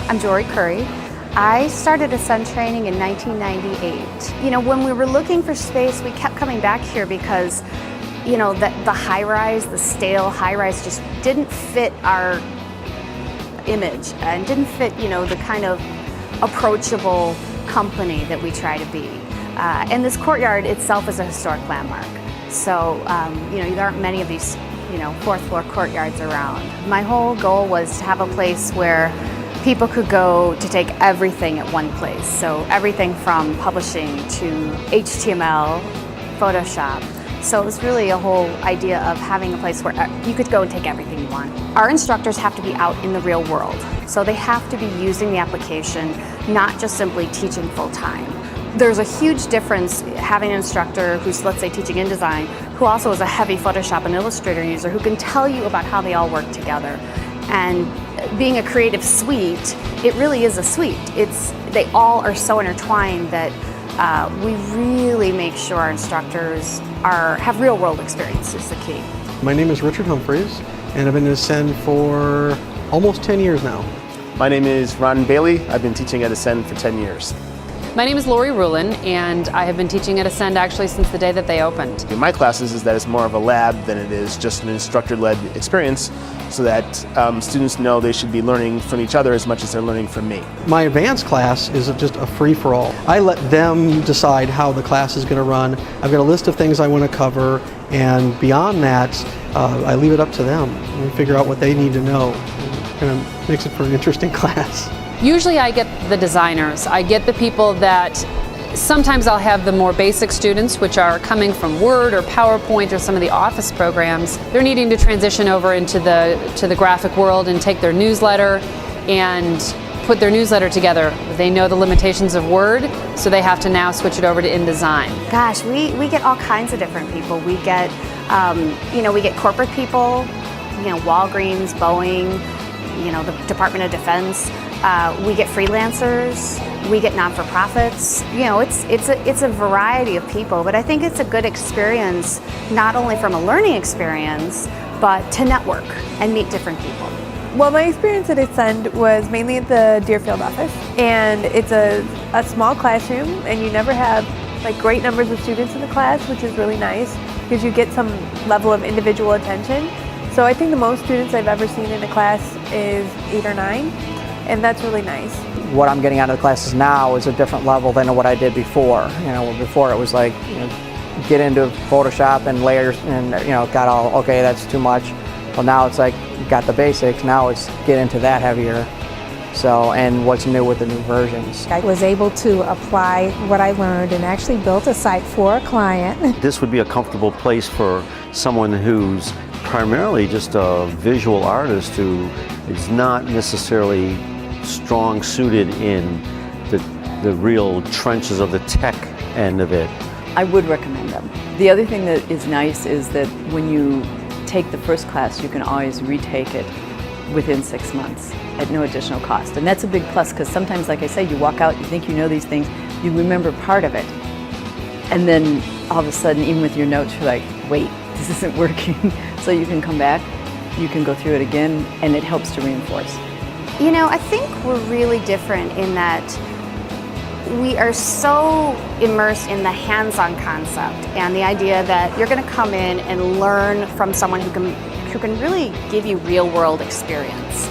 I'm Jory Curry. I started Ascendtraining in 1998. You know, when we were looking for space, we kept coming back here because, you know, the high-rise, the stale high-rise just didn't fit our image and didn't fit, you know, the kind of approachable company that we try to be. And this courtyard itself is a historic landmark. So, you know, there aren't many of these, you know, fourth floor courtyards around. My whole goal was to have a place where people could go to take everything at one place. So everything from publishing to HTML, Photoshop. So it was really a whole idea of having a place where you could go and take everything you want. Our instructors have to be out in the real world. So they have to be using the application, not just simply teaching full time. There's a huge difference having an instructor who's, let's say, teaching InDesign, who also is a heavy Photoshop and Illustrator user, who can tell you about how they all work together. And being a creative suite, it really is a suite. They all are so intertwined that we really make sure our instructors have real world experience is the key. My name is Richard Humphreys, and I've been at Ascend for almost 10 years now. My name is Ron Bailey. I've been teaching at Ascend for 10 years. My name is Lori Rulin, and I have been teaching at Ascend actually since the day that they opened. In my classes is that it's more of a lab than it is just an instructor-led experience, so that students know they should be learning from each other as much as they're learning from me. My advanced class is just a free-for-all. I let them decide how the class is going to run. I've got a list of things I want to cover, and beyond that, I leave it up to them and figure out what they need to know. It kind of makes it for an interesting class. Usually I get the designers. I get the people that sometimes I'll have the more basic students, which are coming from Word or PowerPoint or some of the Office programs. They're needing to transition over into the graphic world and take their newsletter and put their newsletter together. They know the limitations of Word, so they have to now switch it over to InDesign. Gosh, we get all kinds of different people. We get, you know, we get corporate people, you know, Walgreens, Boeing, you know, the Department of Defense. We get freelancers, we get non-for-profits. You know, it's a variety of people, but I think it's a good experience, not only from a learning experience, but to network and meet different people. Well, my experience at Ascend was mainly at the Deerfield office, and it's a small classroom, and you never have like great numbers of students in the class, which is really nice because you get some level of individual attention. So I think the most students I've ever seen in a class is 8 or 9. And that's really nice. What I'm getting out of the classes now is a different level than what I did before. You know, before it was like, you know, get into Photoshop and layers and, you know, got all, okay, that's too much. Well, now it's like, got the basics, now it's get into that heavier. So, and what's new with the new versions. I was able to apply what I learned and actually built a site for a client. This would be a comfortable place for someone who's primarily just a visual artist who is not necessarily strong suited in the real trenches of the tech end of it. I would recommend them. The other thing that is nice is that when you take the first class, you can always retake it within 6 months at no additional cost. And that's a big plus because sometimes, like I say, you walk out, you think you know these things, you remember part of it. And then all of a sudden, even with your notes, you're like, wait, this isn't working. So you can come back, you can go through it again, and it helps to reinforce. You know, I think we're really different in that we are so immersed in the hands-on concept and the idea that you're going to come in and learn from someone who can really give you real-world experience.